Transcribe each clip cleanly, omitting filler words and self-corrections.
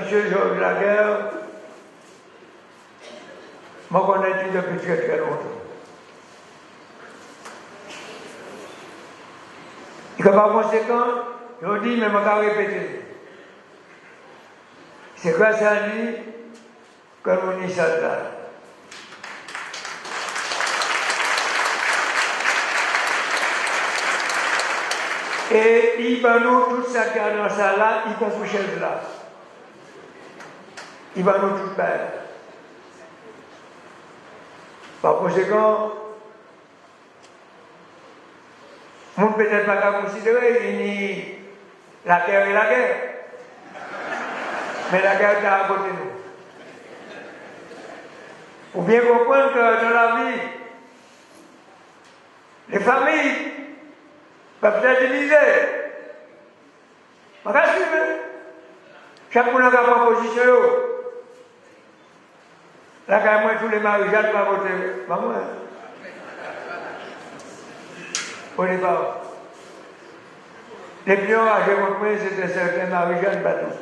M. Georges Laguerre, je connais depuis très très longtemps. Et que par conséquent, je dis, mais je vais répéter. C'est grâce à lui que nous n'y sommes là. Et il va nous tout ça qu'il y a dans ça là, y compris chez là. Il va nous tout faire. Par conséquent, on ne peut peut-être pas considérer ni la guerre et la guerre. Mais la guerre est à côté de nous. Pour bien comprendre que dans la vie, les familles peuvent être divisées. On va suivre. Chacun a sa proposition. Là, quand moi, tous les mariages, pas voter. Pas moi. Au départ. Les plus âgés, c'était certains mariages, pas tous.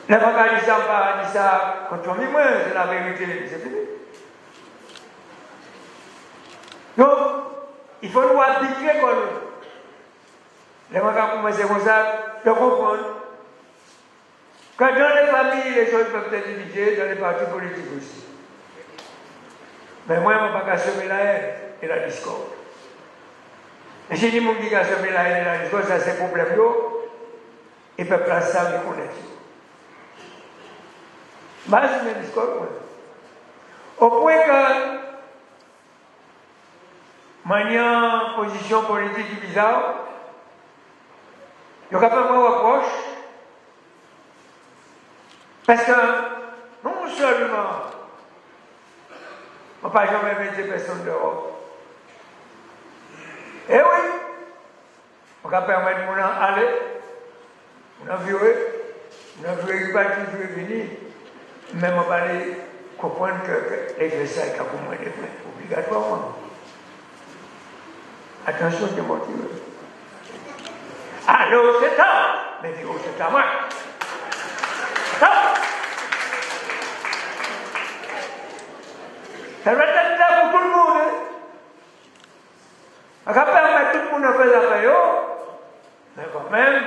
Les gens qui disent ça contre moi, c'est la vérité, c'est fini. Donc, il faut nous habituer comme nous. Les gens qui commencent comme ça, de comprendre que dans les familles, les choses peuvent être divisées, dans les partis politiques aussi. Mais moi, je ne peux pas semer la haine et la discorde. Et si les gens qui semer la haine et la discorde, ça c'est un problème. Et le peuple a ça, ils connaissent. Mais c'est une discorde. Au point que, manière position politique bizarre, il n'y a pas de reproche. Parce que, non seulement, on ne peut jamais mettre personne dehors. Eh oui, on peut permettre de aller, on a vu qu'il va toujours venir, mais on va comprendre que l'exercice est comme moi, obligatoirement. Attention, je motive. Allô, c'est ça, mais dis, c'est à moi. Ça va être là pour tout le monde. On va permettre tout le monde de faire des affaires, mais quand même,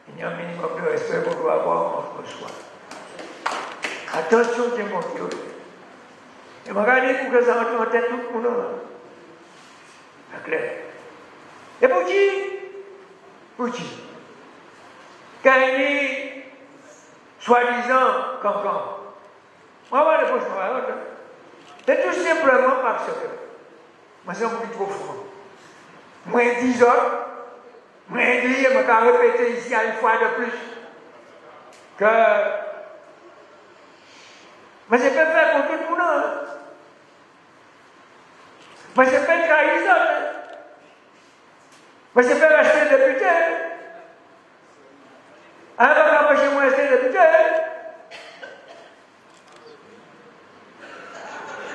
il y a un minimum de respect qu'on doit avoir entre soi. Attention, c'est mon Dieu. Et regardez pour que ça rentre en tête tout le monde. C'est clair. Et pour qui? Pour qui? Quand il est soi-disant cancan. On va voir les prochaines fois. C'est tout simplement parce que moi, c'est un peu trop franc. Moi, 10 autres, moi, je vais répéter ici une fois de plus que mais c'est pas fait pour tout le monde. Mais c'est pas trahir les autres. Mais c'est pas rester député. Un va empêcher moi de rester député.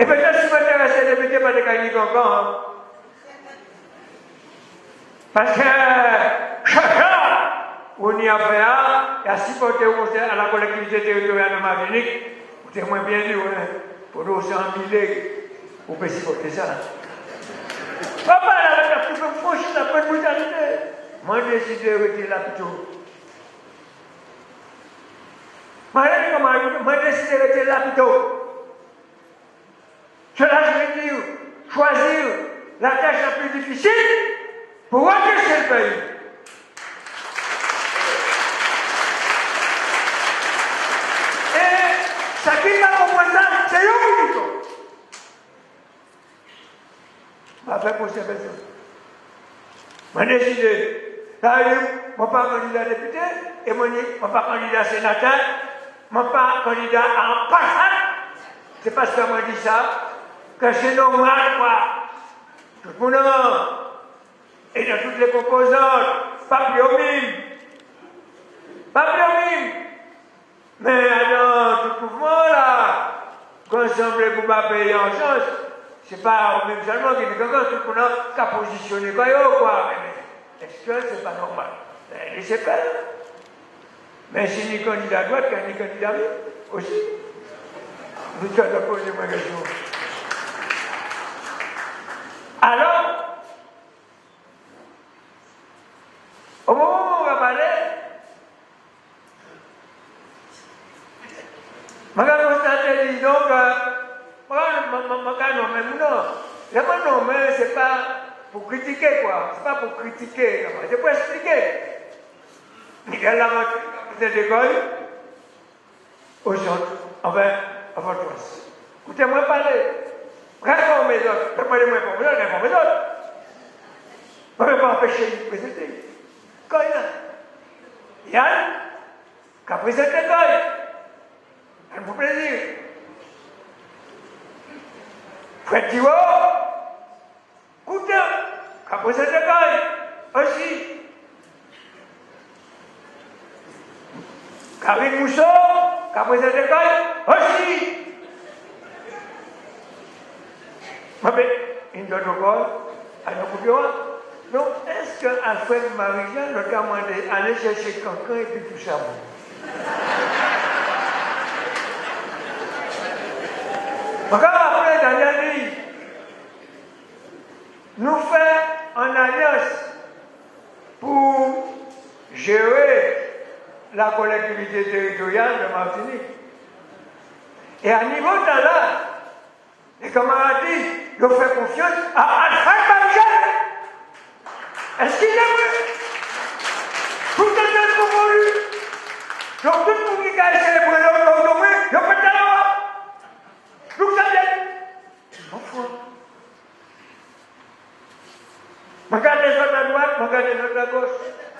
Et peut-être si je m'intéresse député par des cahiers encore. Parce que chacun, on y a fait, et à supporter à la collectivité territoriale de Martinique, c'est moins bien dur, hein, pour nous 100 000 on peut supporter ça. Papa, là, tu peux me franchir la bonne brutalité. Moi, j'ai décidé de retirer l'hôpital. Moi, j'ai décidé de retirer l'hôpital. Cela, je veux dire, choisir la tâche la plus difficile pour redresser le pays. Et ça qui m'a compris ça, c'est eux qui disent. Je vais faire pour ces personnes. Je vais décider. Je ne suis pas candidat député, et je ne suis pas candidat sénateur, je ne suis pas candidat en passant. C'est parce que moi dis ça, que c'est normal, quoi. Tout le monde, et dans toutes les composantes, pas plus au mime. Pas plus au mime. Mais dans tout le mouvement, là, qu'on semble pour pas payer en chance, c'est pas au même seulement qu'il y a quelqu'un tout le monde qui a positionné quoi. Mais est-ce que c'est pas normal? Laissez faire. Mais si ni candidat à droite, ni candidat à gauche aussi. Vous avez posé ma question. Alors, au moment où on va parler, je vais constater, disons que, non, mais c'est pas pour critiquer, quoi. C'est pas pour critiquer, c'est pour expliquer. Il y a la rentrée d'école au centre, enfin, à votre place. Écoutez-moi parler. Réformez les autres. Répondez-moi pour vous, réformez les autres. On ne peut pas empêcher de présenter. Quand il y a Yann, qui a présenté l'école. Ça me fait plaisir. Fred Thibault, Coutin, qui a présenté l'école. Aussi. Karine Mousseau, qui a présenté l'école. Aussi. Il donne encore à nos coupures. Donc, est-ce qu'Alfred Marie-Jean nous a demandé d'aller chercher quelqu'un et puis tout ça? Encore après, Daniel dit, nous faisons en alliance pour gérer la collectivité territoriale de Martinique. Et à niveau de là, les camarades disent, ils fait confiance à Alfred Marie-Jean. Est-ce qu'il est vrai? Tout le monde pour lui. Donc tout le monde qui a essayé de prendre l'automobile, il peut être là. Tout ça vient. Enfin. Regardez les autres à droite, regardez les autres à gauche,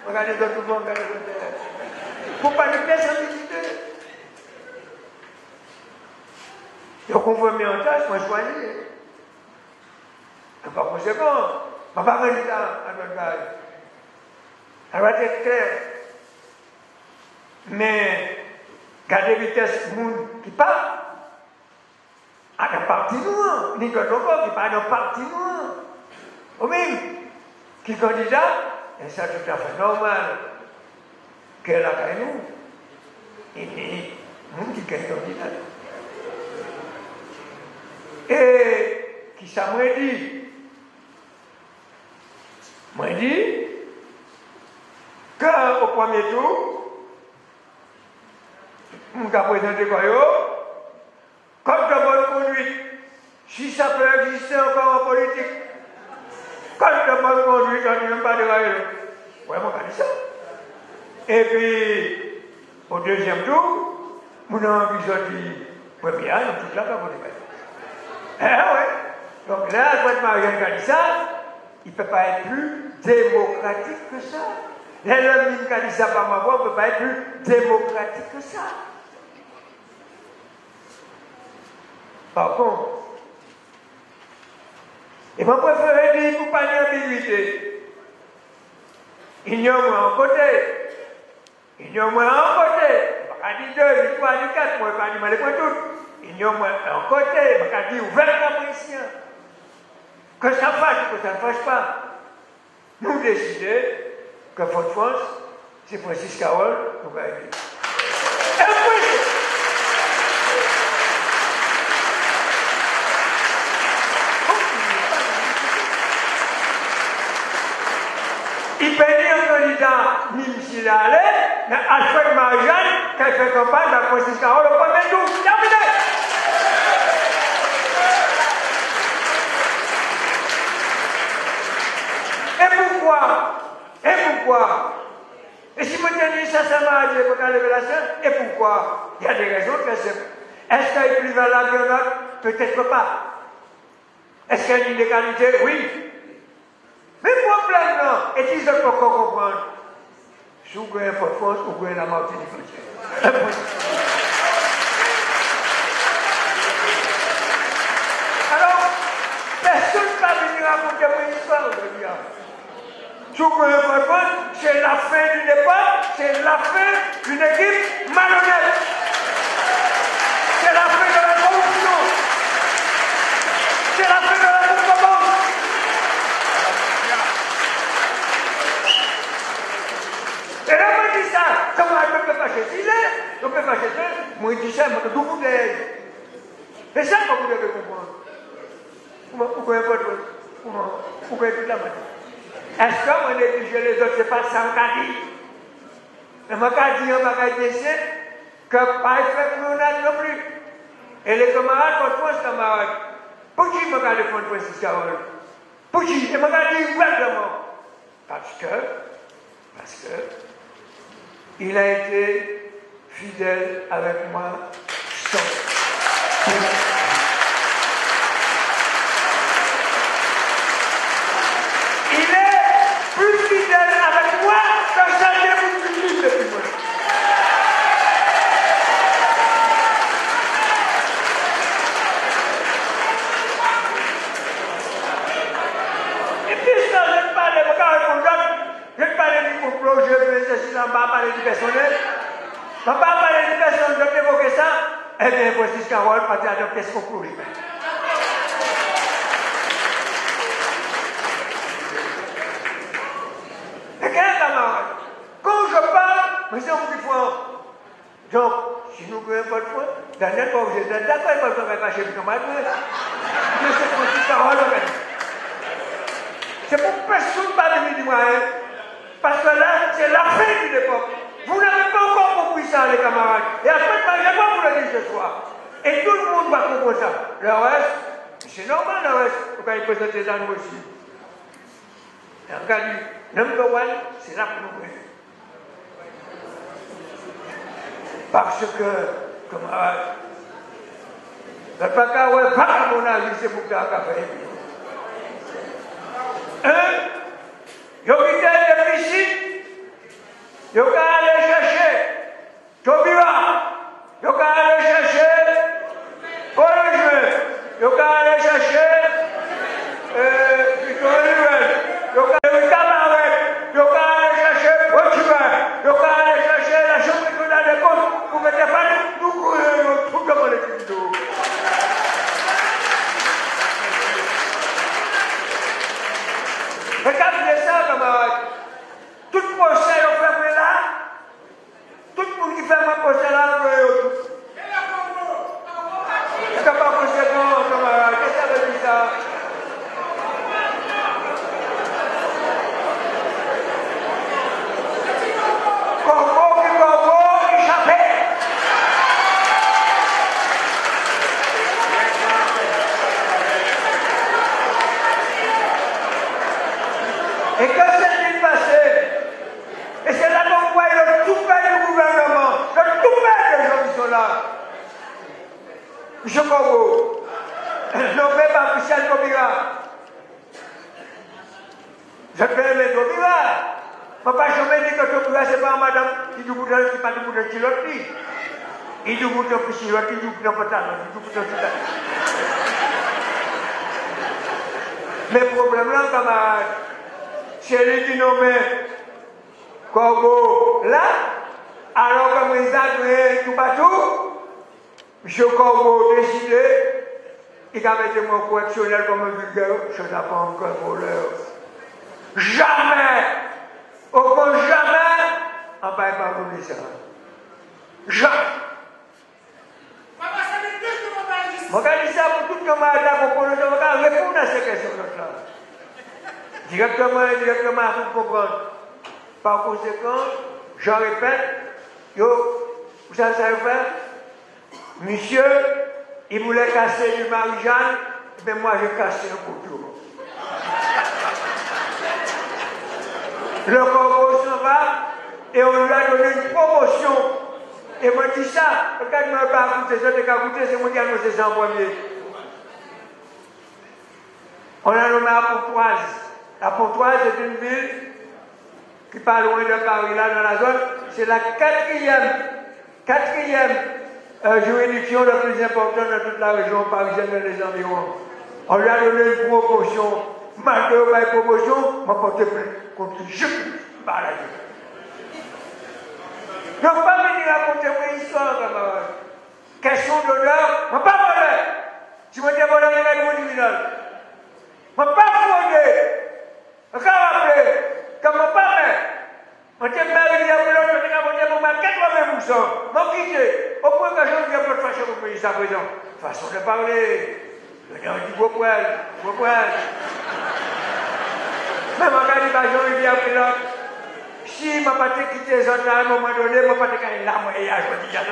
regardez les autres au fond, regardez les autres derrière. Il ne faut pas nous laisser en visiter. Donc on voit mis en tâche, moi je choisis. C'est pas conséquent. Je ne vais pas candidat à notre gars. Ça doit être clair. Mais, gardez vitesse monde qui part, à la partie noire, ni d'autres encore qui part à la partie noire. Au même, qui candidat, et ça tout à fait normal, qu'elle a gagné nous. Et ni monde qui gagne candidat. Et qui ça m'a dit? Moi, je dis qu'au premier tour, je vais présenter quoi? Comme de bonne conduite, si ça peut exister encore en politique, comme de bonne conduite, on ne dit même pas de rayon. Ouais, moi, je dis ça. Et puis, au deuxième tour, mon envie de dire, ouais, bien, on toute la pas pour les mettre. Ouais. Donc là, quand Marianne a dit ça, il ne peut pas être plus démocratique que ça. L'homme qui a dit ça par ma voix ne peut pas être plus démocratique que ça. Par contre, il m'a préféré dire pour pas d'ambiguïté. Ignore-moi en côté. Ignore-moi en côté. Je ne dis pas 2, 3, 4, moi je ne dis pas les points toutes. Ignore-moi en côté. Je ne dis pas ouvertement ici. Que ça fâche ou que ça ne fâche pas. Nous décidons que Fort-France, c'est Francis Carole, nous va aider. Il peut dire un candidat, même s'il est allé, mais Alfred Marie-Jean, qui fait campagne à Francis Carole au premier tour. Terminé! Et pourquoi? Et si vous tenez ça, ça m'a dit pour la révélation, et pourquoi? Il y a des raisons très simples. Est-ce qu'il est plus valable que l'autre? Peut-être pas. Est-ce qu'il y a une inégalité? Oui. Mais le problème, non, et qu'ils ne peuvent pas comprendre. Si vous avez Fort-France, vous avez la Martinique entière. Alors, personne ne va venir raconter mon histoire aujourd'hui. Si vous avez Fort-France, c'est la fin d'une époque, c'est la fin d'une équipe malhonnête. C'est la fin de la corruption. C'est la fin de la concurrence. Et là, on dit ça, comment elle ne peut fâcher. S'il est, on peut fâcher. Moi, je dis ça, moi, tout le monde est. C'est ça que vous devez comprendre. Vous pouvez pas vous pouvez tout la main. Est-ce que moi, négliger les autres, c'est pas ça qu'on dit? Mais moi, quand je dis, on m'a dit, que pas fait pour nous non plus. Et les camarades, contre moi, c'est camarades. Pour qui m'a gardé contre Francis Carole? Pour qui? Et m'a gardé ouvertement. Parce que, il a été fidèle avec moi sans. Il est plus fidèle avec moi que jamais vous vivez depuis moi. Et puis, ça, je ne parle pas du complot, je vais ceci, là, je ne parle du personnel. Je ne parle pas du personnel, je vais évoquer ça. Eh bien, Francis Carole, pas d'adopter ce complot. Et quel camarade? Quand je parle, mais c'est un petit point. Donc, si nous ne pouvons pas de point, Daniel, quand vous êtes d'accord, il va se cacher le camarade, mais c'est Francis Carole. C'est pour personne pas de du moyen. Parce que là, c'est la fin de l'époque. Vous n'avez pas encore compris ça, les camarades. Et après, je vais vous le dire ce soir. Et tout le monde va comprendre ça. Le reste, c'est normal, le reste. Quand il présente les animaux aussi. Et regardez, number one, c'est là pour nous. Parce que, camarades, le papa, ouais, pas à mon avis, c'est pour qu'à faire. Yo quitté le piscine, yo qu'à aller chercher Tobira, yo qu'à aller chercher Paul Juin, yo qu'à aller chercher Victor Ruel, yo qu'à aller Cabaret, yo qu'à aller chercher Portugal, yo qu'à aller chercher la chambre de comptes pour mettre pas nous courir tout comme les vidéos. Regardez ça, camarade. Tout le procès est fermé là. Tout le monde qui ferme un procès là, on veut tout. C'est pas conséquent, camarade. Qu'est-ce que ça veut dire ça? Corbeau, échappé. Et que s'est-il passé? Et c'est là qu'on voit le tout fait du gouvernement, le tout fait des gens qui sont là. M. Congo, nommé par Michel Taubira. Je peux aimer Taubira. Je ne vais pas jamais dire que Taubira, ce n'est pas madame qui nous bouge, qui pas nous bouge de chilotis. Il nous bouge de chilotis, il nous bouge de pantalon, il nous bouge de chilotis. Mais le problème là, camarade, c'est lui qui nomme Corbeau là, alors que les agréés tout partout, M. Corbeau décidé, il a mis mon correctionnel comme un vulgaire, je n'ai pas encore voleur. Jamais, aucun jamais, on ne va pas pardonner ça. Jamais. Je dis ça pour tout le monde, pour répondre à ces questions-là. Directement et indirectement, pour comprendre. Par conséquent, je répète, vous savez ça faire? Monsieur, il voulait casser du Marie-Jeanne, mais moi j'ai cassé un couteau. Le corbeau s'en va et on lui a donné une promotion. Et moi je dis ça, regarde-moi pas goûter, ça t'es qu'à goûter, c'est moi qui ai annoncé ça en premier. On a nommé à Pontoise. La Pontoise est une ville qui n'est pas loin de Paris, là, dans la zone. C'est la quatrième juridiction la plus importante de toute la région parisienne et les environs. On lui a donné une promotion. Malgré une promotion, m'a porté plainte contre je par la gueule. Je ne vais pas venir raconter mon histoire, camarade. Question d'honneur, je ne vais pas voler. Si je me dévoile avec mon criminel. Je ne vais pas frauder. Je vais rappeler que mon père, je suis marié à l'autre, je vais monter pour ma 80 jusqu'à présent. Façon de parler. On a dit beau poil. Mais ma gars, il va jouer bien après l'autre. Si ma pas quitté les autres à un moment donné, ma pas gagné là, moi, et je me dis, il y a pas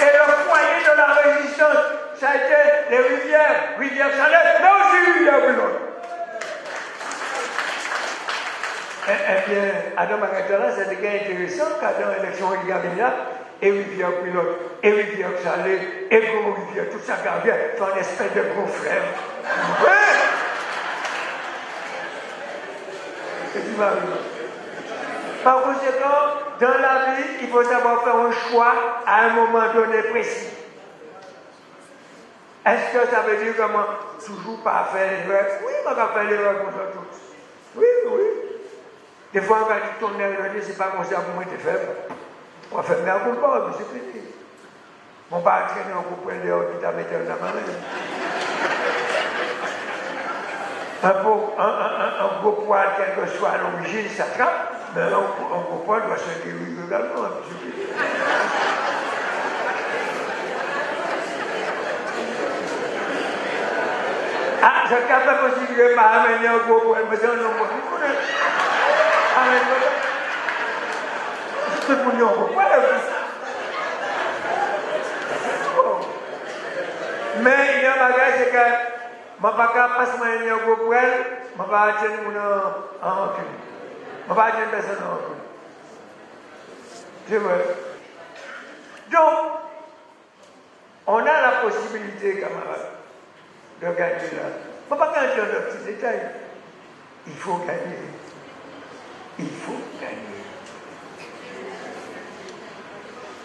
Et le foyer de la résistance, ça a été les rivières Salette, mais aussi rivière Boulogne. Eh bien, Adam Magatala, c'était intéressant, quand dans l'élection, il y avait là, et rivière Boulogne, et rivière Salette, et gros rivière, tout ça gardien, ton espèce de gros frère. Oui! C'est du mari. Par conséquent, dans la vie, il faut savoir faire un choix à un moment donné précis. Est-ce que ça veut dire comment toujours pas faire l'erreur? Oui, on va faire l'erreur contre tous. Oui. Des fois, on va dire ton erreur, c'est pas comme ça pour moi, t'es faible. On va faire mais on ne pas, c'est fini. On va entraîner un groupe de qui t'a mis dans la main. Un gros poil, quel que soit l'origine, ça trappe. Mais un gros poil doit se guérir également. Ah, je ne pas possible de m'amener un gros poil, mais c'est un homme qui connaît. Je peux vous un gros poil. Mais il y a un bagage, c'est que je ne peux pas passer un gros poil, je ne peux pas atteindre un recul. Je ne peux pas atteindre personne en recul. C'est vrai. Donc, on a la possibilité, camarades, de gagner là. Il ne faut pas gagner dans de petits détails. Il faut gagner.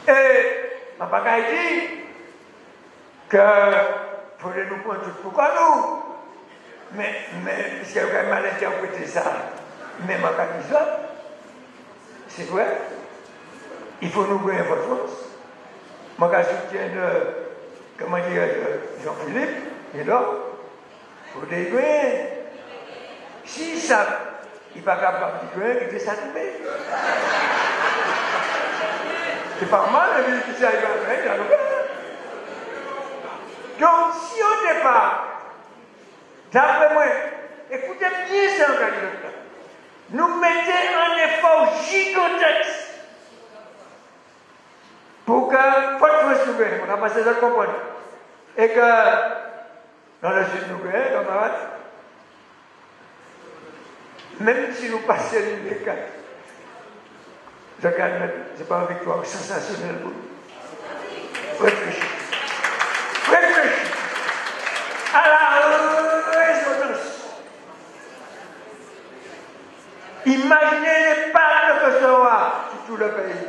Et, je ne peux pas dire que il faudrait nous prendre tout pourquoi nous. Mais, parce qu'il y a quand même mal interprété ça. Mais ma dit ça. C'est vrai. Il faut nous gagner votre force. Moi, je soutiens comment dire, Jean-Philippe, il est là. Il faut les gagner. Si ça, il n'est pas capable de gagner, il est satisfait. C'est pas mal, le qui ça, il va gagner, il va gagner. Donc, si au départ, d'après moi, écoutez bien ça en candidat, nous mettons un effort gigantesque pour que, faut que nous souvenions, on a passé ça comprendre, et que, dans le sud nous gagnons, camarades, même si nous passons les 4, je gagne, ce n'est pas une victoire sensationnelle pour nous. Réfléchissez. À la résonance. Imaginez l'impact que ça aura sur tout le pays.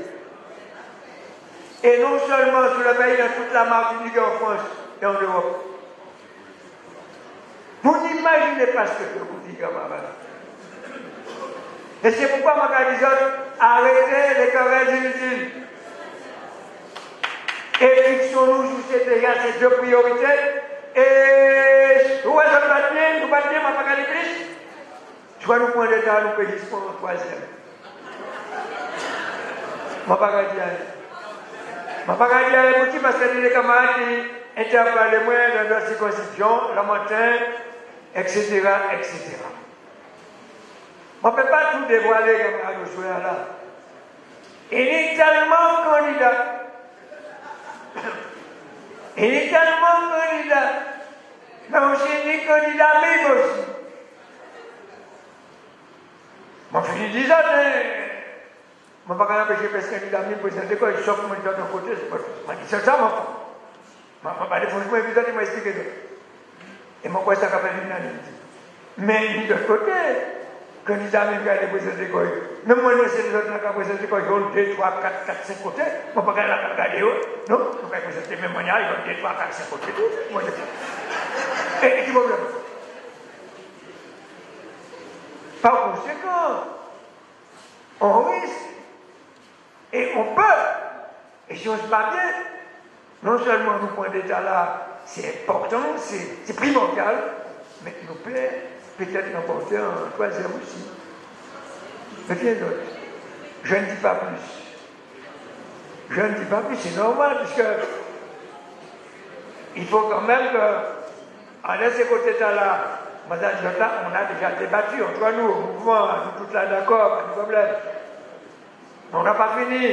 Et non seulement sur le pays, dans toute la Martinique en France et en Europe. Vous n'imaginez pas ce que je vous dis, camarades. Et c'est pourquoi ma garnison arrêtez les querelles inutiles. Et fixons-nous sur ces deux priorités. Et nous allons battre, ma pagalibris. Soit nous prenons l'État, nous payons pour le troisième. Ma pagalibris, parce que les camarades qui interpellent moi dans la circonscription, le matin, etc. On ne peut pas tout dévoiler, camarades, au soir là. Il est tellement candidat. Il est tellement candidat, mais aussi des candidats même aussi. Moi, je finis 10 ans, je ne vais pas empêcher parce que candidat même pour cette école, sauf que moi, je suis d'un côté, c'est pas tout. C'est ça, je ne vais pas défoncer, je vais expliquer. Et moi, ça va faire l'unanimité. Mais de l'autre côté, candidat même qui a déposé cette école, même moi, c'est les autres qui ont déposé cette école, ils ont 2, 3, 4, 5 côtés. Je ne vais pas regarder, non? Je vais présenter mes moyens, ils ont 2, 3, 4, 5 côtés. Et qui problème? Par conséquent, on risque, et on peut, et si on se bat bien, non seulement nous point d'État là, c'est important, c'est primordial, mais nous peut peut-être remporter un troisième aussi. Mais bien d'autres. Je ne dis pas plus. Je ne dis pas plus, c'est normal, puisque il faut quand même que, en ces côtés-là, madame Jota, on a déjà débattu entre nous, au mouvement, nous tous là d'accord, pas de problème. On n'a pas fini.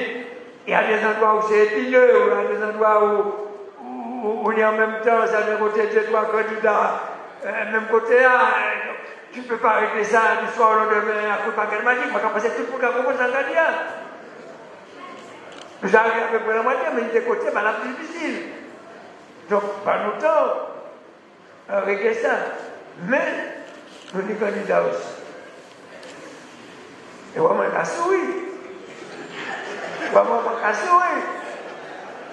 Il y a des endroits où c'est épineux, il y a des endroits où il y a en même temps, ça de côté de trois candidats, même côté là, tu ne peux pas régler ça du soir au lendemain, à coup pas qu'elle m'a dit, moi, quand c'est tout pour qu'elle commence à gagner. Nous arrivons à peu près la moitié, mais il était côté, la plus difficile. Donc, pas nous temps, régler ça. Mais, nous sommes candidats aussi. Et vraiment, il a souri. Vraiment, il a souri.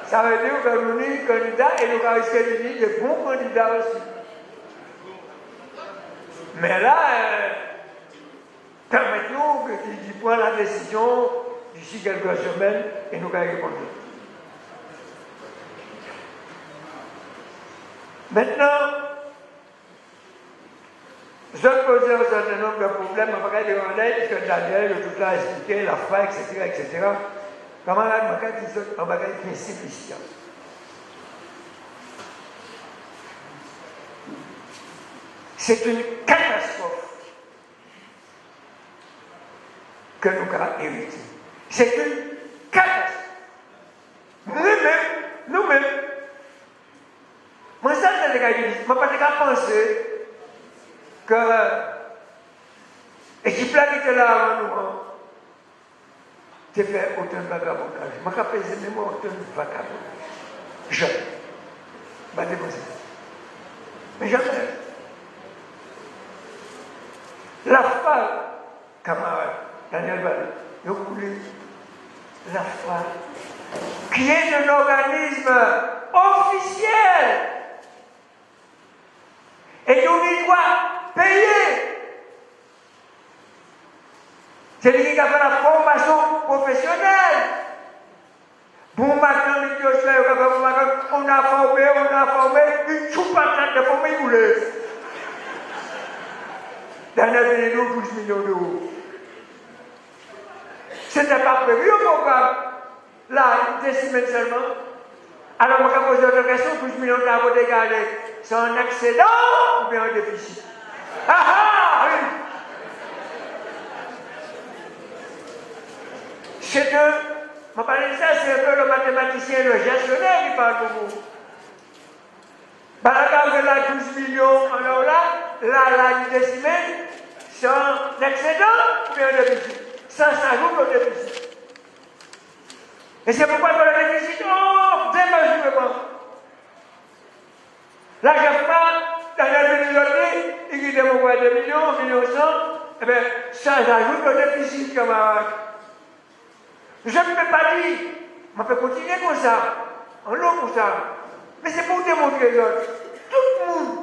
Ça veut dire que nous sommes candidats et nous avons risqué de dire de bons candidats aussi. Mais là, permettons qu'il prenne la décision d'ici quelques semaines et nous allons répondre. Maintenant, je posais un certain nombre de problèmes, on va demander, puisque Daniel, tout a expliqué, la foi, etc., etc. Comment là, on va dire qu'il est simplifiant. C'est une catastrophe que nous avons héritée. C'est une catastrophe. Nous-mêmes, moi, ça, c'est les gars qui disent, je ne peux pas penser que l'équipe là qui était là avant nous, tu fais autant de vagabondage. Je ne peux pas penser même autant de vagabondage. Jamais. Je ne peux pas penser. Mais jamais. La femme, camarade, Daniel Vallée, vous voulez la femme, qui est un organisme officiel et dont il doit payer. C'est lui qui a fait la formation professionnelle. Bon matin, on a formé, une choupatate de formé boulée. Dans l'année, 12 millions d'euros. Ce n'était pas prévu au programme. Là, des semaines seulement. Alors, on va poser une question, 12 millions d'euros dégagés. C'est un excédent ou bien un déficit? Ah ah, oui. C'est un, on va parler de ça, c'est un peu le mathématicien, le gestionnaire qui parle de vous. Par exemple, là, 12 millions, alors là, des semaines, c'est un excédent ou bien un déficit? Ça s'ajoute au déficit. Et c'est pourquoi dans le déficit, démesurément. Là, je prends, dans la millionnée, il dit, mon 2 millions, 1 million 100, eh bien, ça s'ajoute au déficit, camarade. Je ne peux pas dire, on peut continuer comme ça, en long comme ça. Mais c'est pour démontrer l'autre. Tout le monde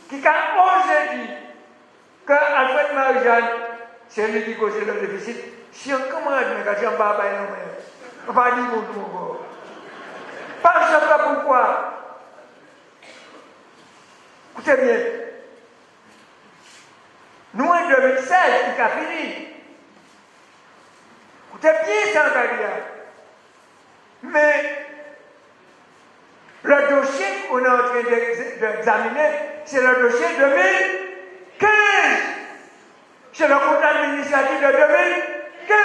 qui a osé dire que Alfred Marie-Jeanne, c'est lui qui cause le déficit, si on commande, mais quand j'en parle, on va dire mon tour. Parce que pourquoi? Écoutez bien. Nous, en 2016, qui a fini. Écoutez bien ça, Galia. Mais le dossier qu'on est en train d'examiner, c'est le dossier 2015. C'est le compte administratif de 2015.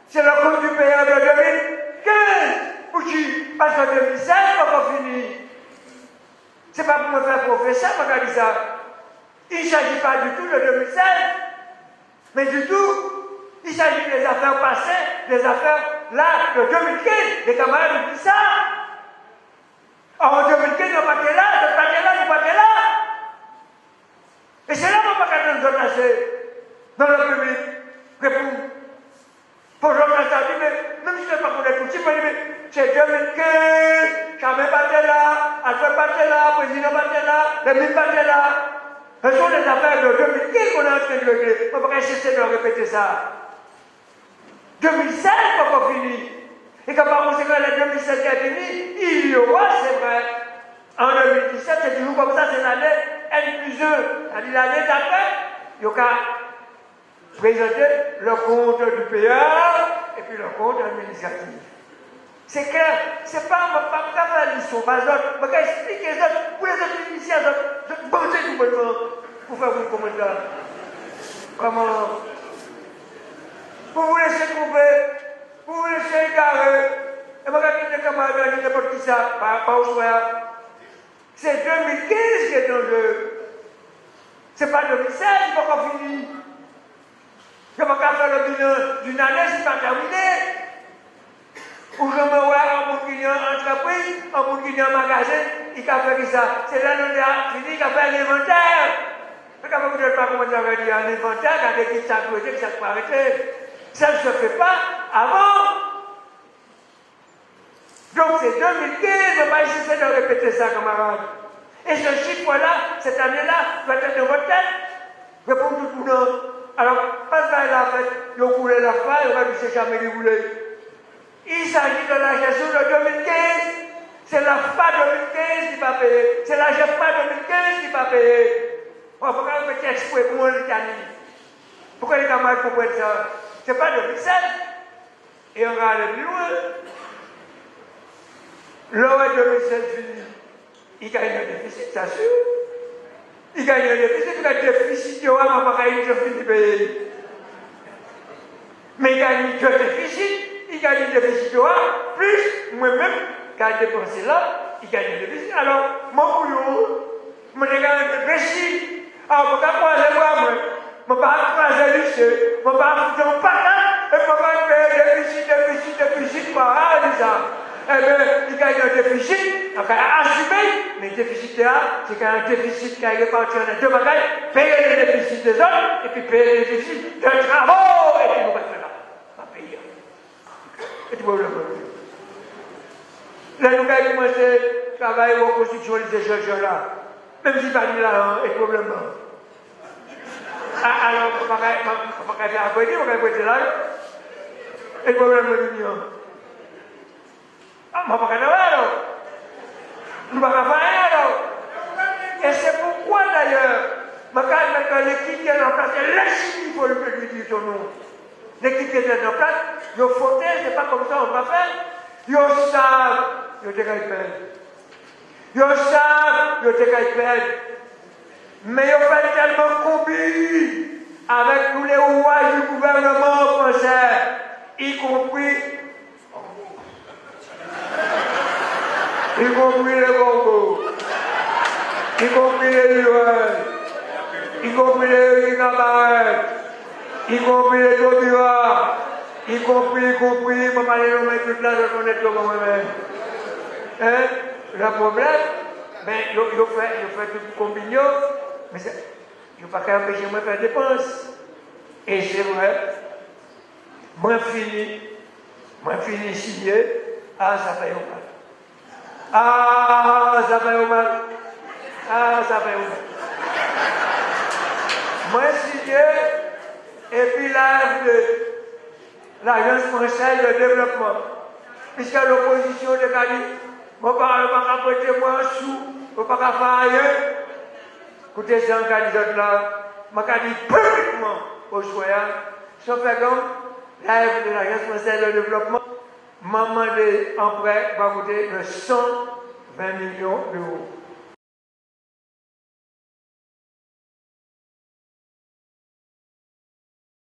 C'est le compte du payeur de 2015. Pour qui? Parce que 2016, on va finir. Ce n'est pas pour me faire professeur, on va dire ça. Il ne s'agit pas du tout de 2016, mais du tout, il s'agit des affaires passées, des affaires là, de 2015. Les camarades disent ça. En 2015, on partait là, on partait là. Et c'est là qu'on va quand nous passer dans le public. Répondre. Pour Jean Cassadi, mais même si ce n'est pas pour les petits, c'est 2015, jamais partait là, Alfred partait là, président partait là, les mille partaient là. Ce sont des affaires de 2015 qu'on est en train de régler. On va pas cesser de répéter ça. 2016, pas fini. Et quand par conséquent, le 2016 qui est fini, il y aura, c'est vrai. En 2017, c'est toujours comme ça, c'est l'année N+1. C'est-à-dire l'année d'après, il y aura présenter le compte du payeur et puis le compte administratif. C'est clair, c'est pas faire l'histoire, par exemple, je vais expliquer ça pour les autres initiés, je vais bander tout le temps pour faire un commentaire. Comment? Pour vous laisser trouver, pour vous laisser égarer, et je vais dire camarades, n'importe qui ça, pas au soir. C'est 2015 qui est en jeu. C'est pas 2016, il n'est pas encore fini. Je ne vais pas faire le bilan d'une année, c'est pas terminé. Ou je me vois un monde qui est en entreprise, un monde qui est en magasin, il a fait ça. C'est là qu'on a fini, il a fait l'inventaire. Mais quand vous ne savez pas comment ça veut dire un inventaire, quand il dit ça peut être, ça peut arrêter. Ça ne se fait pas avant. Donc c'est 2015, je ne vais pas essayer de répéter ça, camarades. Et ce chiffre-là, cette année-là, va être dans votre tête. Répondre tout le monde. Alors, pas de la fête, vous coulez la faille, on va dire jamais les rouler. Il s'agit de la gestion de 2015. C'est la FA 2015 qui va payer. C'est la GFA 2015 qui va payer. On va faire un petit exprès pour moi, les canis. Pourquoi les camarades comprennent ça? Ce n'est pas 2007. Et on va aller plus loin. L'an 2007 fini. Il gagne un déficit, ça sûr. Il gagne un déficit, il gagne un déficit, il va pas gagner un déficit de payer. Mais il gagne un déficit. Il gagne un déficit plus moi-même, quand j'ai dépensé là, il gagne un déficit. Alors, mon bouillon, je gagne un déficit. Alors, je ne vais pas croiser moi, je ne vais pas croiser le lycée, je ne vais pas foutre un patin, et je ne vais pas payer déficit, par ça. Eh bien, il gagne un déficit, donc à assumer, mais le déficit là, c'est qu'il y a un déficit qui a réparti en deux bagages, payer le déficit des autres, et puis payer le déficit de travaux, et puis nous restons là. On va payer. Et tu vois le problème. Là, nous avons commencé à travailler aux constructions des échanges là. Même si pas là, et problème. Alors, on va faire à côté, on va faire là. Et le problème de l'union. Ah, on va pas faire alors. On va pas faire alors. Et c'est pourquoi d'ailleurs, l'équipe qui est en place, c'est l'équipe qu'il faut lui dire son nom. L'équipe qui est en place, ils ont fauté, c'est pas comme ça, on va faire. Ils savent, ils ont déjà perdre. Ils savent, ils ont déjà perdre. Mais ils ont fait tellement combi avec tous les rouages du gouvernement français, y compris les Congos, y compris les Livreurs, y compris les Cabarets, y compris les Tobira, y compris, je vais aller nommer toute là, je connais tout moi-même. Hein? Le problème, ben, il fait tout combiner, mais il ne faut pas empêcher moi de faire des dépenses. Et c'est vrai, moi fini signé, ah, ça fait mal. Ah, ça fait mal. Ah, ça fait mal. Moi signé, et puis l'Agence française de développement, puisque l'opposition de Cali, je ne vais pas rapporter moi un sou, je ne vais pas faire rien. Écoutez, c'est un candidat là, je vais dire publiquement aux choyants, sauf que l'Agence française de développement m'a demandé un prêt va coûter de 120 millions d'euros.